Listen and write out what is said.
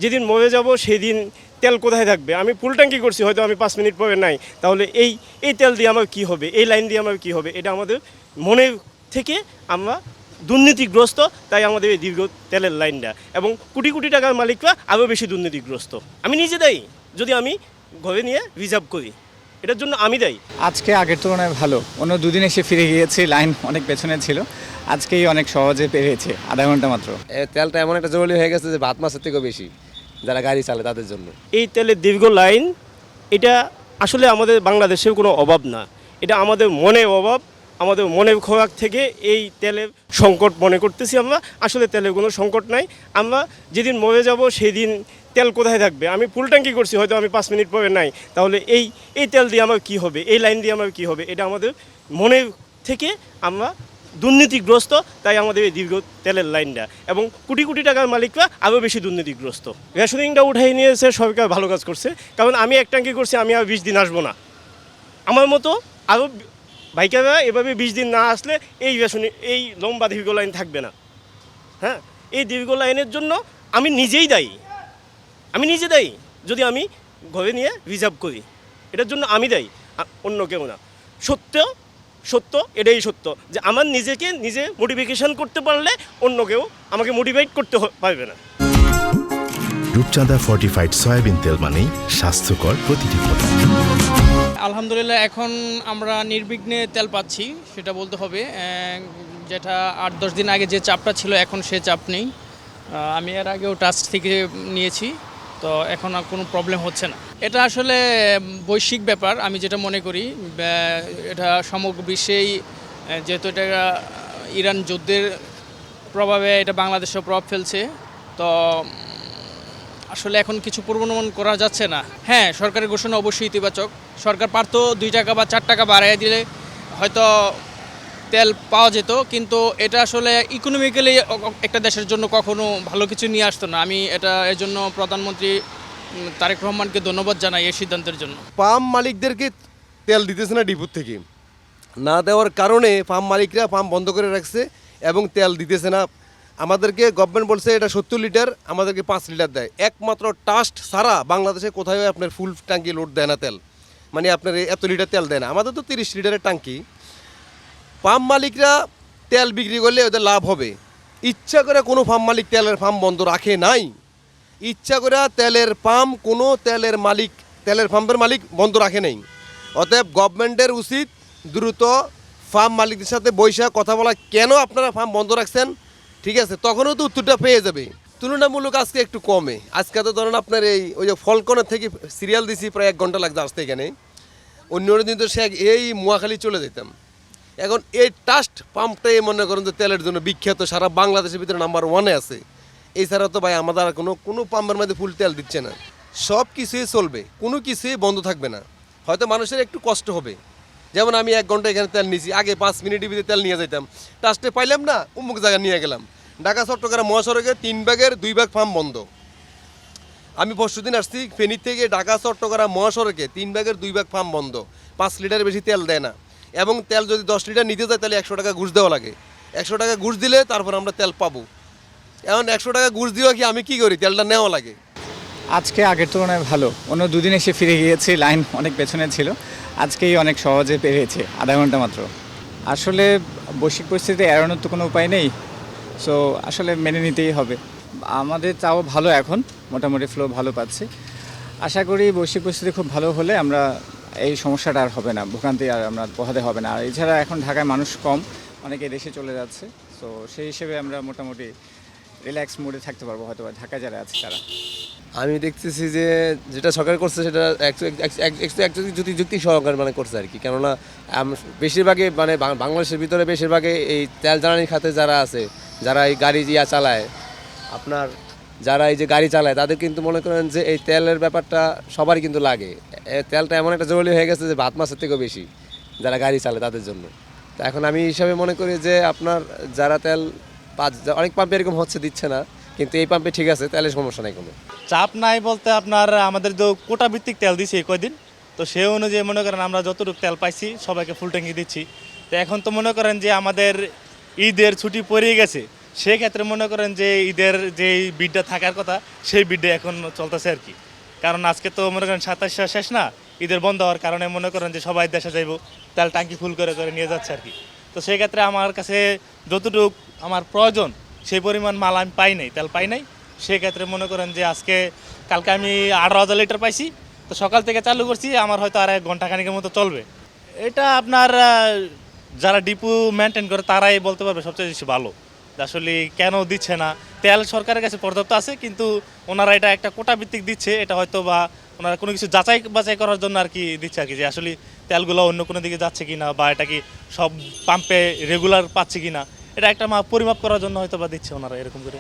যেদিন মরে যাব সেদিন তেল কোথায় থাকবে? আমি ফুল ট্যাঙ্কি করছি, হয়তো আমি 5 মিনিট পরে নাই, তাহলে এই তেল দিয়ে আমার কী হবে, এই লাইন দিয়ে আমার কী হবে? এটা আমাদের মনের থেকে আমরা দুর্নীতিগ্রস্ত, তাই আমাদের এই দীর্ঘ তেলের লাইনটা, এবং কোটি কোটি টাকার মালিকরা আরও বেশি দুর্নীতিগ্রস্ত। আমি নিজে দায়ী যদি আমি ঘরে নিয়ে রিজার্ভ করি, এটার জন্য আমি দায়ী। আজকে আগের তুলনায় ভালো, অন্য দুদিন এসে ফিরে গিয়েছি, লাইন অনেক পেছনে ছিল, আজকেই অনেক সহজে পেরিয়েছে, আধা ঘন্টা মাত্র। তেলটা এমন একটা জরুরি হয়ে গেছে যে ভাত মাছের থেকেও বেশি যারা গাড়ি চালায় তাদের জন্য। এই তেলের দীর্ঘ লাইন, এটা আসলে আমাদের বাংলাদেশের কোনো অভাব না, এটা আমাদের মনের অভাব, আমাদের মনের খোরাক থেকে এই তেলের সংকট মনে করতেছি আমরা। আসলে তেলের কোনো সংকট নাই, আমরা যেদিন মরে যাব সেদিন তেল কোথায় থাকবে? আমি ফুল ট্যাঙ্কি করছি, হয়তো আমি 5 মিনিট পরে নাই, তাহলে এই তেল দিয়ে আমার কী হবে, এই লাইন দিয়ে আমার কী হবে? এটা আমাদের মনের থেকে আমরা দুর্নীতিগ্রস্ত, তাই আমাদের এই দীর্ঘ তেলের লাইনটা, এবং কোটি কোটি টাকার মালিকরা আরও বেশি দুর্নীতিগ্রস্ত। রেশনিংটা উঠাই নিয়েছে, সরকার ভালো কাজ করছে, কারণ আমি এক ট্যাঙ্কি করছি, আমি আর 20 দিন আসবো না। আমার মতো আরও বাইকাররা এভাবে 20 দিন না আসলে এই লম্বা দীর্ঘ লাইন থাকবে না। হ্যাঁ, এই দীর্ঘ লাইনের জন্য আমি নিজে দায়ী যদি আমি ঘরে নিয়ে রিজার্ভ করি, এটার জন্য আমি দায়ী, অন্য কেউ না। সত্য এটাই সত্য যে আমার নিজেকে নিজে মোটিভেশন করতে পারলে অন্য কেউ আমাকে মোটিভেট করতে পারবে না। রূপচাঁদা ফর্টিফাইড সয়াবিন তেল মানেই স্বাস্থ্যকর প্রতিটি ফোঁটা। আলহামদুলিল্লাহ, এখন আমরা নির্বিঘ্নে তেল পাচ্ছি, সেটা বলতে হবে। যেটা 8-10 দিন আগে যে চাপটা ছিল, এখন সে চাপ নেই। আমি এর আগেও ট্রাস্ট থেকে নিয়েছি, তো এখন আর কোনো প্রবলেম হচ্ছে না। এটা আসলে বৈশ্বিক ব্যাপার, আমি যেটা মনে করি। এটা সমগ্র বিশ্বেই, যেহেতু এটা ইরান যুদ্ধের প্রভাবে এটা বাংলাদেশেও প্রভাব ফেলছে, তো আসলে এখন কিছু পূর্বানুমান করা যাচ্ছে না। হ্যাঁ, সরকারের ঘোষণা অবশ্যই ইতিবাচক। সরকার পারতো 2 টাকা বা 4 টাকা বাড়াইয়া দিলে হয়তো তেল পাওয়া যেত, কিন্তু এটা আসলে ইকোনমিক্যালি একটা দেশের জন্য কখনো ভালো কিছু নিয়ে আসতো না। আমি এর জন্য প্রধানমন্ত্রী তারেক রহমানকে ধন্যবাদ জানাই এই সিদ্ধান্তের জন্য। পাম্প মালিকদেরকে তেল দিতেছে না ডিপুর থেকে, না দেওয়ার কারণে পাম্প মালিকরা পাম্প বন্ধ করে রাখছে এবং তেল দিতেছে না। আমাদেরকে গভর্নমেন্ট বলছে এটা 70 লিটার, আমাদেরকে 5 লিটার দেয়। একমাত্র ট্রাস্ট ছাড়া বাংলাদেশে কোথাও আপনার ফুল ট্যাঙ্কি লোড দেয় না তেল, মানে আপনার এত লিটার তেল দেয় না। আমাদের তো 30 লিটারের ট্যাঙ্কি। পাম্প মালিকরা তেল বিক্রি করলে ওদের লাভ হবে, ইচ্ছা করে কোনো পাম্প মালিক তেলের পাম্প বন্ধ রাখে নাই। ইচ্ছা করে তেলের পাম্পের মালিক বন্ধ রাখে নাই। অতএব গভর্নমেন্টের উচিত দ্রুত ফার্ম মালিকদের সাথে বৈশাখ কথা বলা, কেন আপনারা ফার্ম বন্ধ রাখছেন, ঠিক আছে, তখনও তো উত্তরটা পেয়ে যাবে। তুলনামূলক আজকে একটু কমে, আজকে তো ধরেন আপনার ওই যে ফলকনের থেকে সিরিয়াল দিছি, প্রায় 1 ঘন্টা লাগছে আসতে এখানে। অন্য দিন তো সে এই মুয়াখালী চলে যেতাম। এখন এই ট্রাস্ট পাম্পটাই মনে করেন যে তেলের জন্য বিখ্যাত, সারা বাংলাদেশের ভিতরে নাম্বার 1-এ আছে। এছাড়া তো ভাই আমাদের আর কোনো পাম্পের মধ্যে ফুল তেল দিচ্ছে না। সব কিছুই চলবে, কোনো কিছুই বন্ধ থাকবে না। হয়তো মানুষের একটু কষ্ট হবে, যেমন আমি 1 ঘন্টা এখানে তেল নিয়েছি, আগে 5 মিনিটের ভিতরে তেল নিয়ে যেতাম, ট্রাস্টে পাইলাম না, অমুক জায়গায় নিয়ে গেলাম। ঢাকা চট্টগ্রাম মহাসড়কে 3 ভাগের 2 ভাগ পাম্প বন্ধ। আমি পরশুদিন আসছি ফেনী থেকে ঢাকা চট্টগ্রাম মহাসড়কে 3 ভাগের 2 ভাগ পাম্প বন্ধ, 5 লিটারের বেশি তেল দেয় না। এবং তেল যদি 10 লিটার নিতে যায় তাহলে 100 টাকা ঘুষ দেওয়া লাগে। 100 টাকা ঘুষ দিলে তারপর আমরা তেল পাবো। এখন 100 টাকা ঘুষ দিও কি, আমি কি করি, তেলটা নেওয়া লাগে। আজকে আগের তুলনায় ভালো, অন্য দুদিন এসে ফিরে গিয়েছি, লাইন অনেক পেছনে ছিল, আজকেই অনেক সহজে পেরিয়েছে, আধা ঘন্টা মাত্র। আসলে বৈশ্বিক পরিস্থিতি এড়ানোর তো কোনো উপায় নেই, সো আসলে মেনে নিতেই হবে। আমাদের তাও ভালো, এখন মোটামুটি ফ্লো ভালো পাচ্ছি। আশা করি বৈশ্বিক পরিস্থিতি খুব ভালো হলে আমরা এই সমস্যাটা আর হবে না, ভোগান্তি আর আমরা পোহাতে হবে না। আর এছাড়া এখন ঢাকায় মানুষ কম, অনেকে দেশে চলে যাচ্ছে, সো সেই হিসেবে আমরা মোটামুটি রিল্যাক্স মোডে থাকতে পারবো হয়তো ঢাকায় যারা আছে তারা। আমি দেখতেছি যে যেটা সরকার করছে সেটা যুক্তি সহকারে মানে করছে আর কি। কেননা বেশিরভাগই মানে বাংলাদেশের ভিতরে বেশিরভাগই এই তেল জ্বালানি খাতে যারা আছে, যারা এই গাড়ি চালায়, আপনার যারা এই যে গাড়ি চালায়, তাদের কিন্তু মনে করেন যে এই তেলের ব্যাপারটা সবারই কিন্তু লাগে। তেলটা এমন একটা জরুরি হয়ে গেছে যে ভাত মাছের থেকেও বেশি যারা গাড়ি চালায় তাদের জন্য। তো এখন আমি হিসাবে মনে করি যে আপনার যারা তেল অনেক পাম্পে এরকম হচ্ছে দিচ্ছে না, কিন্তু এই পাম্পে ঠিক আছে, তেলের সমস্যা নাই কোনো। চাপ নাই বলতে আপনার আমাদের যে কোটা ভিত্তিক তেল দিচ্ছে এই কয়দিন, তো সে অনুযায়ী মনে করেন আমরা যতটুকু তেল পাইছি সবাইকে ফুল ট্যাঙ্কি দিচ্ছি। তো এখন তো মনে করেন যে আমাদের ঈদের ছুটি পড়িয়ে গেছে, সেই ক্ষেত্রে মনে করেন যে ঈদের যে বিডটা থাকার কথা সেই বিডটা এখন চলতেছে আর কি। কারণ আজকে তো মনে করেন 27 শেষ না, ঈদের বন্ধ হওয়ার কারণে মনে করেন যে সবাই দেশে যাইব, তেল ট্যাঙ্কি ফুল করে করে নিয়ে যাচ্ছে আর কি। তো সেই ক্ষেত্রে আমার কাছে যতটুকু আমার প্রয়োজন সেই পরিমাণ মাল আমি পাই নাই, তেল পাই নাই। সেই ক্ষেত্রে মনে করেন যে কালকে আমি 18,000 লিটার পাইছি, তো সকাল থেকে চালু করছি, আমার হয়তো আর 1 ঘন্টা খানিকের মতো চলবে। এটা আপনার যারা ডিপো মেনটেন করে তারাই বলতে পারবে সবচেয়ে বেশি ভালো যে আসলে কেন দিচ্ছে না। তেল সরকারের কাছে পর্যাপ্ত আছে, কিন্তু ওনারা এটা একটা কোটা ভিত্তিক দিচ্ছে, এটা হয়তো বা ওনারা কোনো কিছু যাচাই বাছাই করার জন্য আর কি দিচ্ছে আর কি, যে আসলে তেলগুলো অন্য কোনো দিকে যাচ্ছে কিনা বা এটা কি সব পাম্পে রেগুলার পাচ্ছে কিনা, এটা একটা পরিমাপ করার জন্য হয়তো বা দিচ্ছে ওনারা এরকম করে।